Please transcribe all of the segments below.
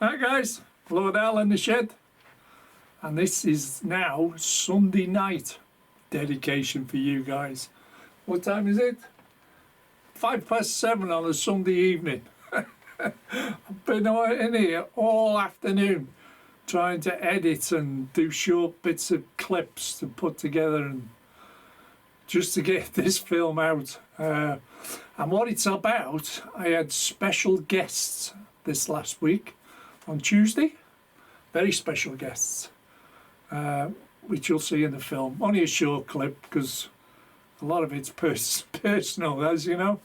Hi guys, Lord Al in the shed, and this is now Sunday night dedication for you guys. What time is it? 7:05 on a Sunday evening. I've been in here all afternoon trying to edit and do short bits of clips to put together and just to get this film out. And what it's about, I had special guests this last week on Tuesday, very special guests, which you'll see in the film. Only a short clip because a lot of it's personal, as you know.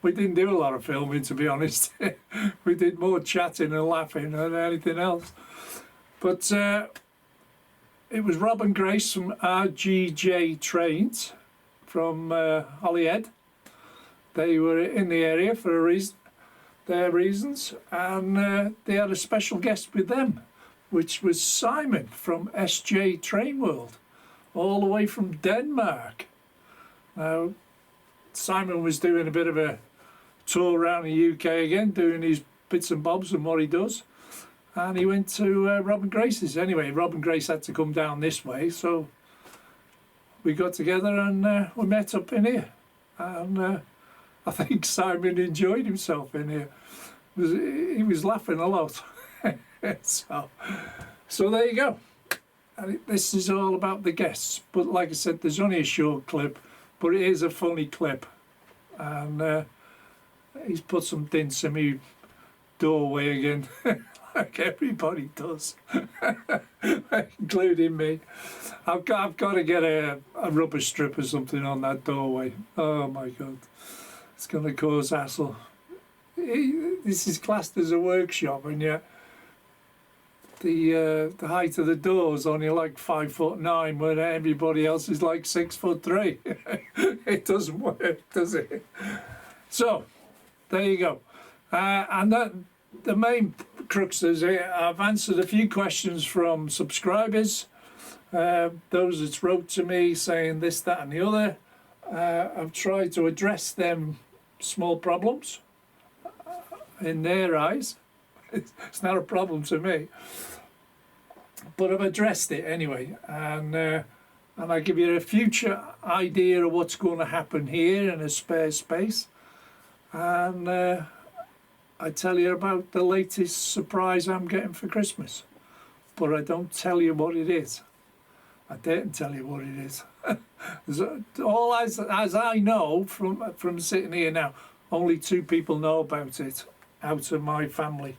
We didn't do a lot of filming, to be honest. We did more chatting and laughing than anything else. But it was Rob and Grace from RGJ Trains from Holyhead. They were in the area for a reason, their reasons, and they had a special guest with them, which was Simon from SJ Train World, all the way from Denmark. Now, Simon was doing a bit of a tour around the UK again, doing his bits and bobs and what he does. And he went to Rob and Grace's. Anyway, Rob and Grace had to come down this way, so we got together and we met up in here. And I think Simon enjoyed himself in here. He was laughing a lot. So there you go. And this is all about the guests. But like I said, there's only a short clip, but it is a funny clip. And he's put some dints in my doorway again. Like everybody does, including me. I've got to get a rubber strip or something on that doorway. Oh my God, it's going to cause hassle. This is classed as a workshop, and yet the height of the door is only like 5'9", when everybody else is like 6'3". It doesn't work, does it? So there you go. And that the main crux is I've answered a few questions from subscribers, those that wrote to me saying this, that and the other. I've tried to address them small problems in their eyes. It's not a problem to me, but I've addressed it anyway, and I give you a future idea of what's going to happen here in a spare space, and I tell you about the latest surprise I'm getting for Christmas, but I don't tell you what it is. I daren't tell you what it is. All as I know from sitting here now, only 2 people know about it out of my family.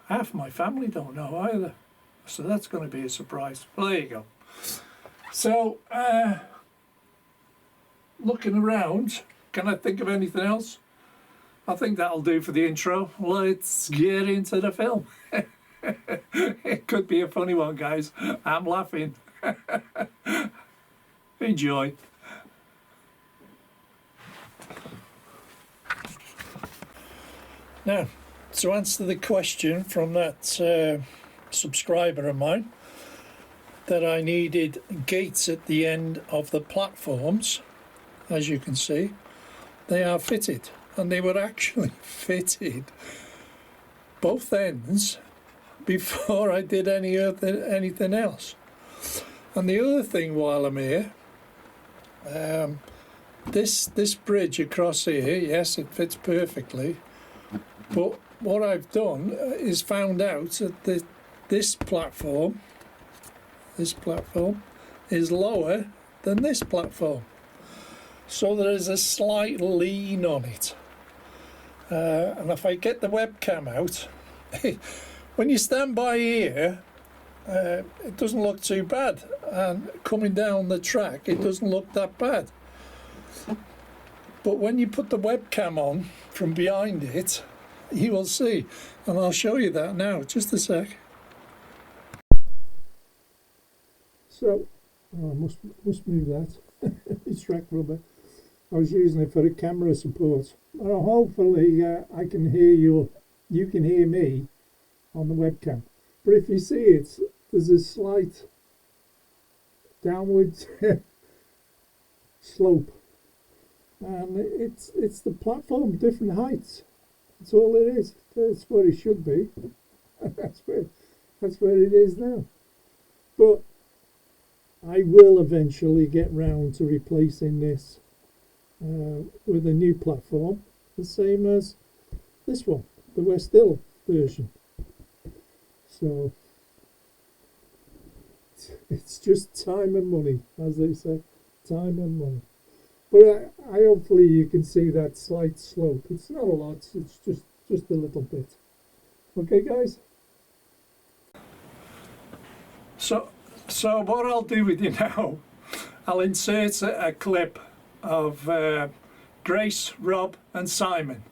Half my family don't know either, so that's going to be a surprise. Well, there you go. So, looking around, can I think of anything else? I think that'll do for the intro. Let's get into the film. It could be a funny one, guys. I'm laughing. Enjoy. Now, to answer the question from that subscriber of mine, that I needed gates at the end of the platforms, as you can see, they are fitted. And they were actually fitted both ends before I did anything else. And the other thing while I'm here, this bridge across here, yes, it fits perfectly. But what I've done is found out that this platform is lower than this platform. So there is a slight lean on it. And if I get the webcam out, when you stand by here, it doesn't look too bad. And coming down the track, it doesn't look that bad. But when you put the webcam on from behind it, you will see. And I'll show you that now, just a sec. So, I must move that. It's track rubber. I was using it for the camera support. Well, hopefully I can hear you can hear me on the webcam. But if you see it, there's a slight downward slope, and it's the platform different heights. That's all it is. That's what it should be. that's where it is now. But I will eventually get round to replacing this with a new platform, the same as this one, the West Hill version. So it's just time and money, as they say, time and money. But I hopefully you can see that slight slope. It's not a lot. It's just a little bit. Okay, guys. So what I'll do with you now, I'll insert a clip of Grace, Rob, and Simon.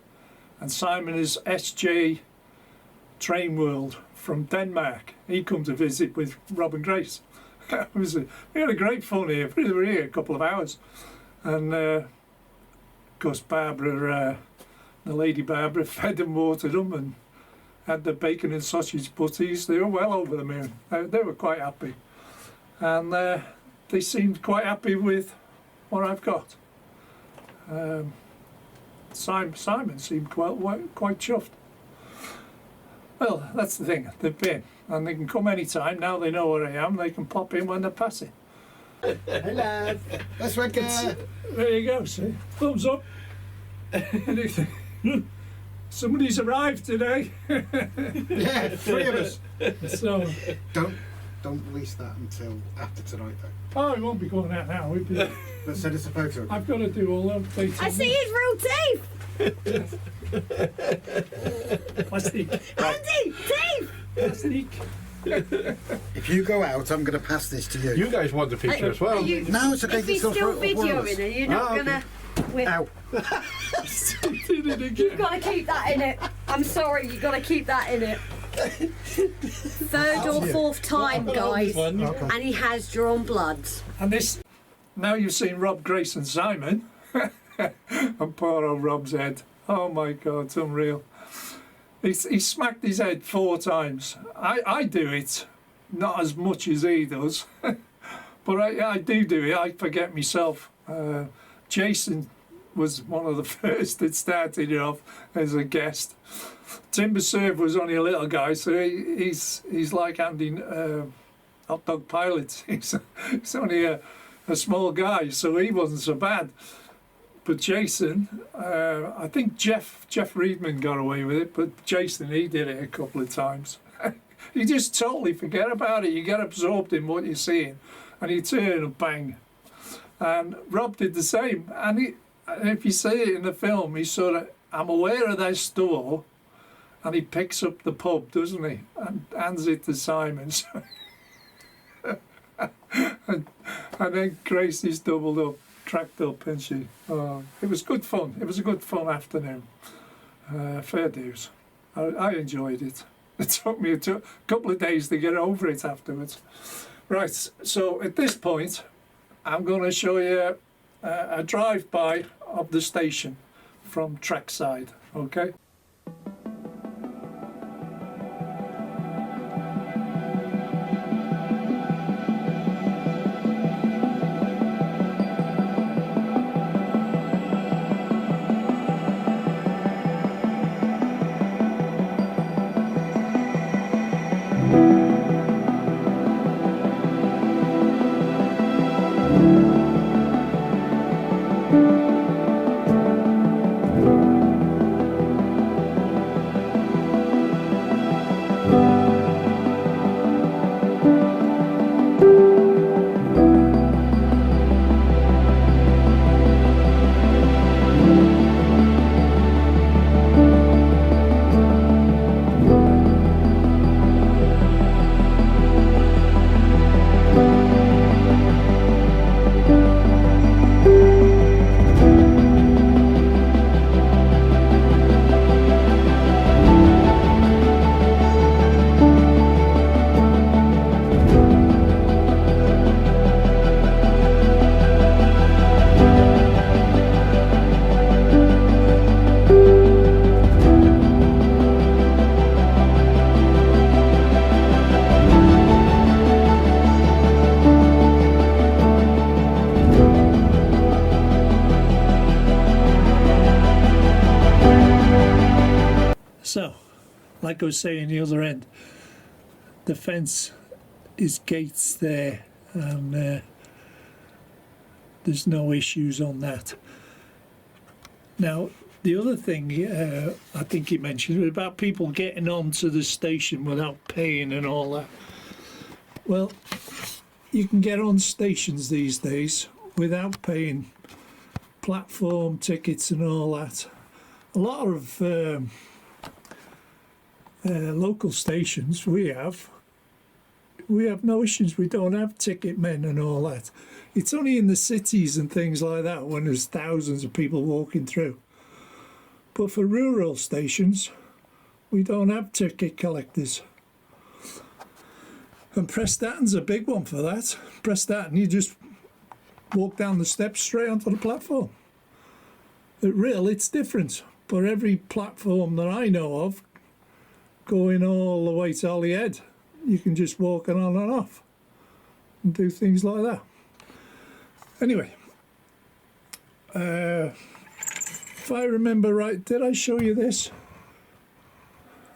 And Simon is SJ Train World from Denmark. He come to visit with Rob and Grace. We had a great fun here. We were here a couple of hours. And of course Barbara, the lady Barbara, fed and watered them and had the bacon and sausage butties. They were well over the moon. They were quite happy. And they seemed quite happy with what I've got. Simon seemed quite chuffed. Well, that's the thing. They've been. And they can come any time. Now they know where I am. They can pop in when they're passing. Hey lad, let's work There you go, see? Thumbs up. Somebody's arrived today. Yeah, 3 of us. So Don't release that until after tonight though. oh, it won't be going out now. But send us a photo. I've got to do all the updates. I see his real teeth! Plastic. Andy, teeth! Plastic. If you go out, I'm going to pass this to you. You guys want the picture as well. No, it's okay. If he's it's still not for one of us. videoing it, you're not gonna... Ow. Did it again. You've got to keep that in it. I'm sorry, you've got to keep that in it. Third or fourth time, guys. Okay. And he has drawn bloods. And this, now you've seen Rob, Grace and Simon. And poor old Rob's head. Oh my God, it's unreal. He smacked his head 4 times. I do it, not as much as he does. But I do it. I forget myself. Jason was one of the first that started it off as a guest. Timber Serve was only a little guy, so he's like Andy Hot Dog Pilots. He's only a small guy, so he wasn't so bad. But Jason, I think Jeff Reedman got away with it, but Jason, he did it a couple of times. You just totally forget about it. You get absorbed in what you're seeing, and you turn and bang. And Rob did the same. And if you see it in the film, he's sort of, I'm aware of their store, and he picks up the pub, doesn't he? And hands it to Simon. and then Gracie's doubled up, cracked up, and she. Oh, it was good fun. It was a good fun afternoon. Fair dues. I enjoyed it. It took me a couple of days to get over it afterwards. Right, so at this point, I'm going to show you a drive-by of the station from trackside, okay? like I was saying the other end, the fence is gates there, and there's no issues on that. Now, the other thing I think he mentioned was about people getting onto the station without paying and all that. Well, you can get on stations these days without paying platform tickets and all that. A lot of local stations we have no issues. We don't have ticket men and all that. It's only in the cities and things like that when there's thousands of people walking through. But for rural stations, we don't have ticket collectors. And Prestatyn's a big one for that. Prestatyn, you just walk down the steps straight onto the platform. It's different. But every platform that I know of, going all the way to Holyhead, you can just walk it on and off and do things like that. Anyway, if I remember right, did I show you this?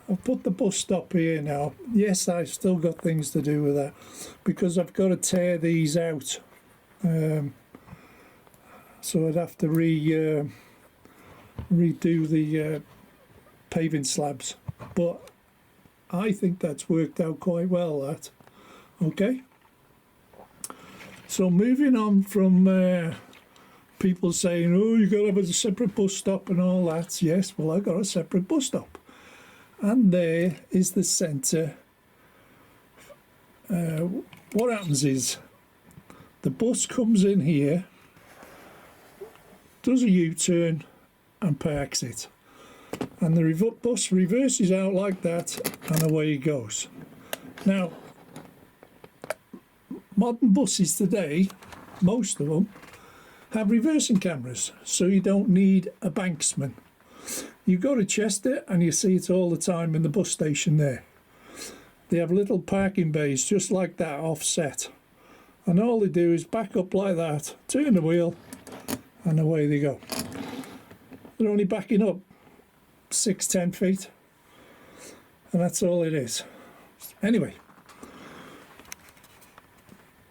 I've put the bus stop here now. Yes, I've still got things to do with that because I've got to tear these out. So I'd have to redo the paving slabs. But I think that's worked out quite well, that. Okay? So moving on from people saying, oh, you've got to have a separate bus stop and all that. Yes, well, I've got a separate bus stop. And there is the centre. What happens is the bus comes in here, does a U-turn and parks it. And the bus reverses out like that and away it goes. Now, modern buses today, most of them, have reversing cameras, so you don't need a banksman. You go to Chester and you see it all the time in the bus station there. They have little parking bays just like that offset. And all they do is back up like that, turn the wheel, and away they go. They're only backing up 6-10 feet, and that's all it is. Anyway,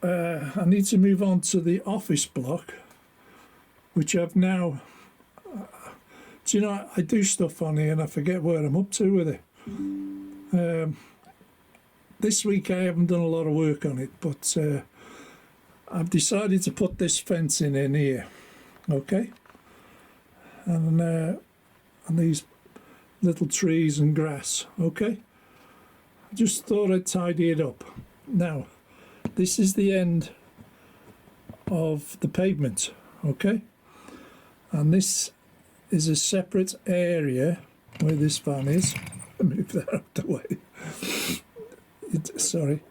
I need to move on to the office block, which I've now... do you know, I do stuff on here and I forget where I'm up to with it. This week I haven't done a lot of work on it, but I've decided to put this fence in here, okay? And these little trees and grass, okay? I just thought I'd tidy it up. Now, this is the end of the pavement, okay? And this is a separate area where this van is. Move that out the way. Sorry.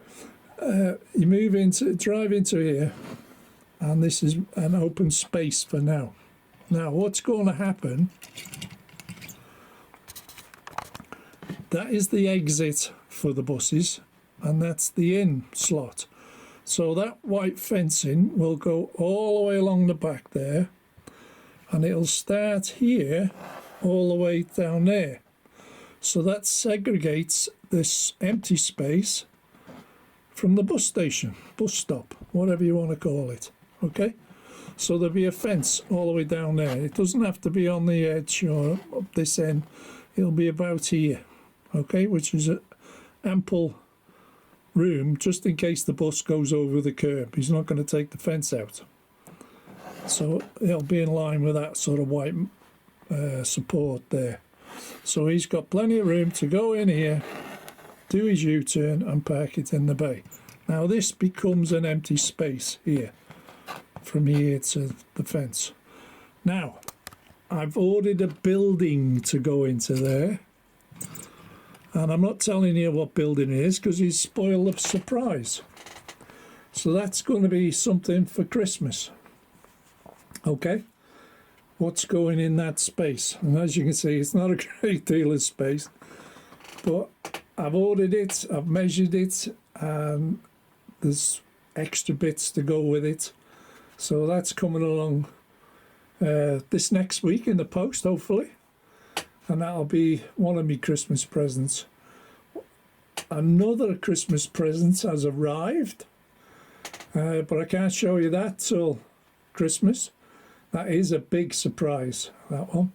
You drive into here, and this is an open space for now. Now, what's going to happen? That is the exit for the buses, and that's the in slot. So that white fencing will go all the way along the back there, and it'll start here all the way down there. So that segregates this empty space from the bus station, bus stop, whatever you want to call it, okay? So there'll be a fence all the way down there. It doesn't have to be on the edge or up this end. It'll be about here, okay, which is an ample room just in case the bus goes over the curb. He's not going to take the fence out. So it'll be in line with that sort of white support there. So he's got plenty of room to go in here, do his U-turn and park it in the bay. Now this becomes an empty space here, from here to the fence. Now, I've ordered a building to go into there. And I'm not telling you what building it is because he's spoiled the surprise. So that's going to be something for Christmas. Okay, what's going in that space? And as you can see, it's not a great deal of space, but I've ordered it, I've measured it, and there's extra bits to go with it. So that's coming along this next week in the post, hopefully, and that'll be one of my Christmas presents. another Christmas present has arrived, but I can't show you that till Christmas. That is a big surprise, that one.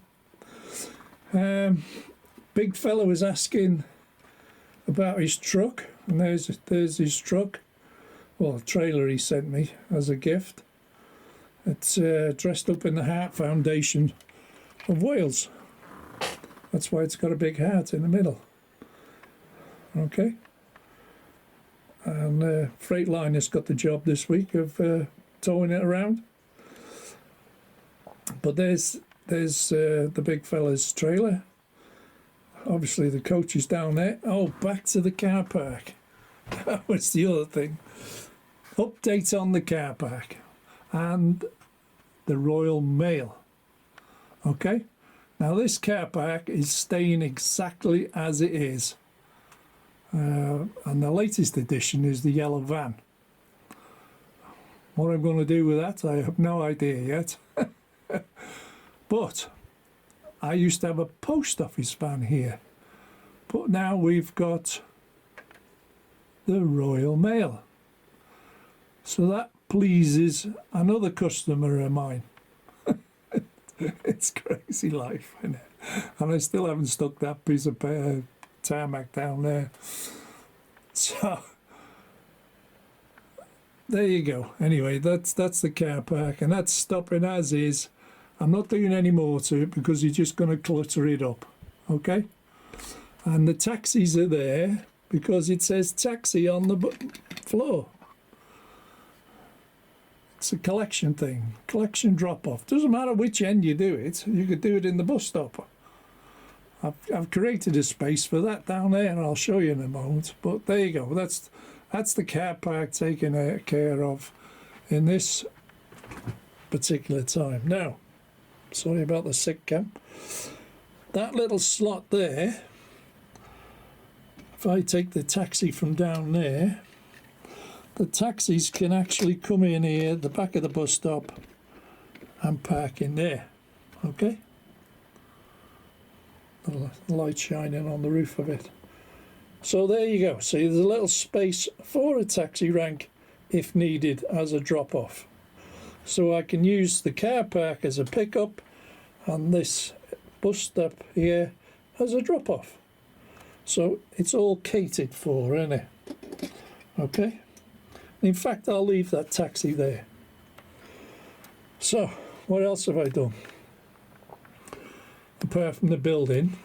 Big fella was asking about his truck, and there's his truck. Well, a trailer he sent me as a gift. It's dressed up in the Heart Foundation of Wales. That's why it's got a big heart in the middle. Okay. And Freightliner's got the job this week of towing it around. But there's the big fella's trailer. Obviously the coach is down there. Oh, back to the car park. That was the other thing. Update on the car park and the Royal Mail. Okay, now this car park is staying exactly as it is, and the latest addition is the yellow van. What I'm going to do with that, I have no idea yet. But I used to have a post office van here, but now we've got the Royal Mail. So that pleases another customer of mine. It's crazy life, isn't it? And I still haven't stuck that piece of tarmac down there. So there you go. Anyway, that's the car park, and that's stopping as is. I'm not doing any more to it because you're just going to clutter it up. Okay? And the taxis are there because it says taxi on the floor. It's a collection thing, collection drop-off. Doesn't matter which end you do it. You could do it in the bus stop. I've created a space for that down there, and I'll show you in a moment. But there you go. That's the car park taken care of in this particular time. Now, sorry about the sick cam. That little slot there, if I take the taxi from down there, the taxis can actually come in here at the back of the bus stop and park in there. Okay? The light shining on the roof of it. So there you go. See, there's a little space for a taxi rank if needed as a drop-off. So I can use the car park as a pickup and this bus stop here as a drop-off. So it's all catered for, isn't it? Okay? In fact, I'll leave that taxi there. So, what else have I done? Apart from the building.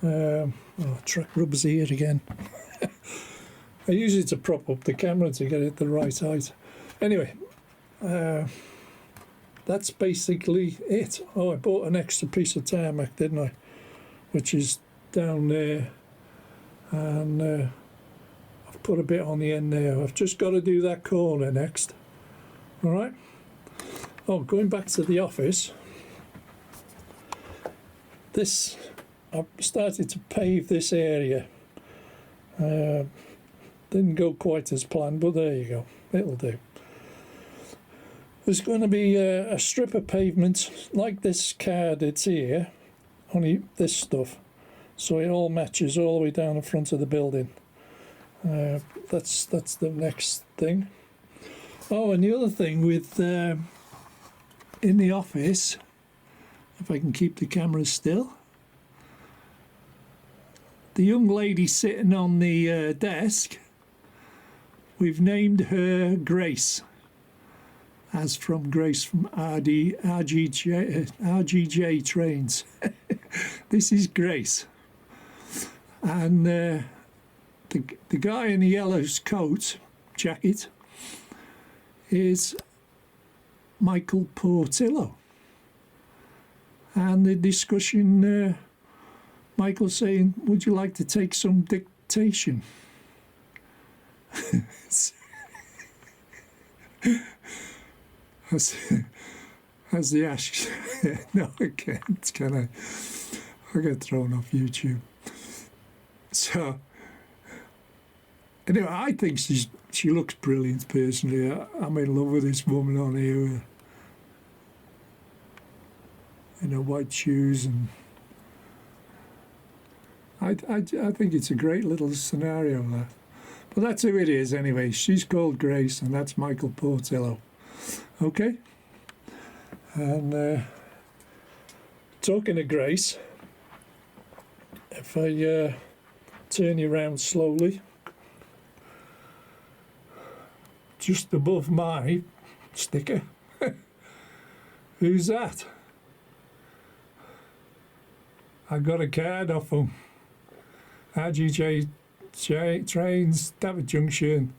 Track rubber's here again. I use it to prop up the camera to get it the right height. Anyway, that's basically it. Oh, I bought an extra piece of tarmac, didn't I? Which is down there. And I've put a bit on the end there. I've just got to do that corner next. All right. Oh, going back to the office. I've started to pave this area. Didn't go quite as planned, but there you go. It'll do. There's going to be a strip of pavement like this card it's here, only this stuff. So it all matches all the way down the front of the building. That's the next thing. Oh, and the other thing with in the office, if I can keep the camera still, the young lady sitting on the desk, we've named her Grace, as from Grace from RGJ Trains. This is Grace. And the guy in the yellow coat, jacket, is Michael Portillo. And the discussion, Michael saying, would you like to take some dictation? Has the ash... No, I can't, can I? I get thrown off YouTube. So, anyway, I think she looks brilliant personally. I'm in love with this woman on here in her white shoes, and I think it's a great little scenario, that. But that's who it is anyway. She's called Grace, and that's Michael Portillo. Okay? And talking of Grace, if I turn you around slowly, just above my sticker, who's that? I got a card off him. RGJ Trains, David Junction.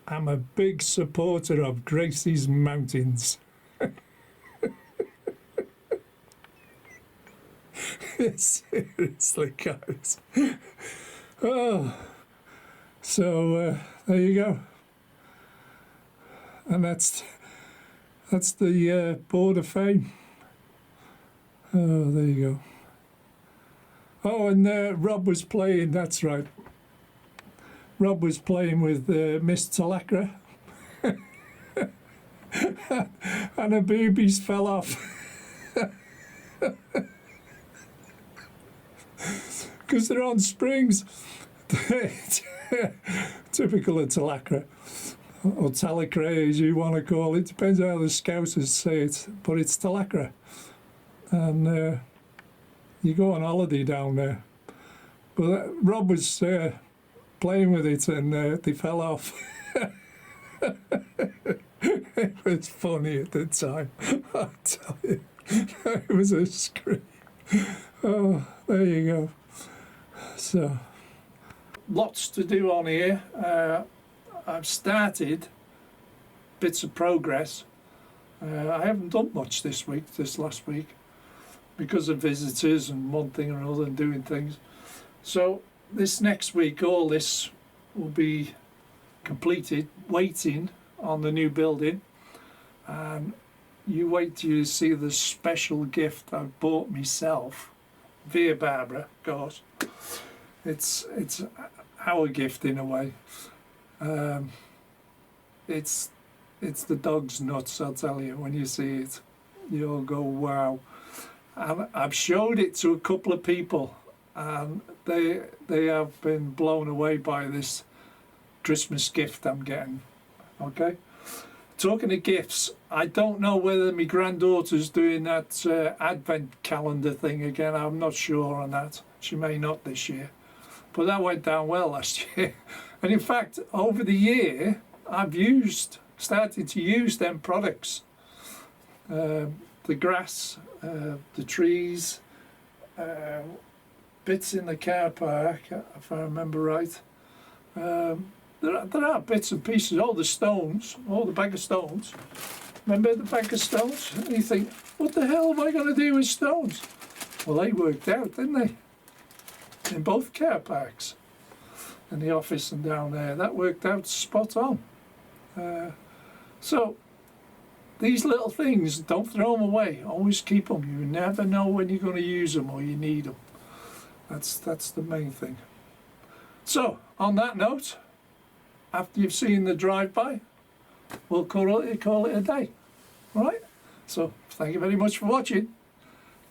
I'm a big supporter of Gracie's Mountains. Seriously, guys. Oh, so there you go. And that's the Board of Fame. Oh, there you go. Oh, and Rob was playing, that's right. Rob was playing with Miss Talacra. And her boobies fell off. Because they're on springs. Typical of Talacra. Or Talacra, as you want to call it. Depends how the Scousers say it. But it's Talacra. And you go on holiday down there. But Rob was playing with it and they fell off. It was funny at the time, I tell you. It was a scream. Oh, there you go. So, lots to do on here. I've started bits of progress. I haven't done much this last week, because of visitors and one thing or another and doing things. So this next week, all this will be completed, waiting on the new building. And you wait till you see the special gift I've bought myself, via Barbara, of course. It's our gift in a way. It's the dog's nuts, I'll tell you. When you see it, you'll go, wow. And I've showed it to a couple of people, and they have been blown away by this Christmas gift I'm getting. Okay? Talking of gifts, I don't know whether my granddaughter's doing that advent calendar thing again. I'm not sure on that. She may not this year. But that went down well last year. And in fact, over the year, I've started to use them products. The grass, the trees, bits in the car park, if I remember right. There are bits and pieces, all the stones, all the bag of stones. Remember the bag of stones? And you think, what the hell am I going to do with stones? Well, they worked out, didn't they? In both car parks, in the office and down there. That worked out spot on. So, these little things, don't throw them away. Always keep them. You never know when you're going to use them or you need them. That's the main thing. So, on that note, after you've seen the drive-by, we'll call it a day. All right? So, thank you very much for watching.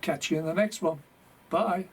Catch you in the next one. Bye.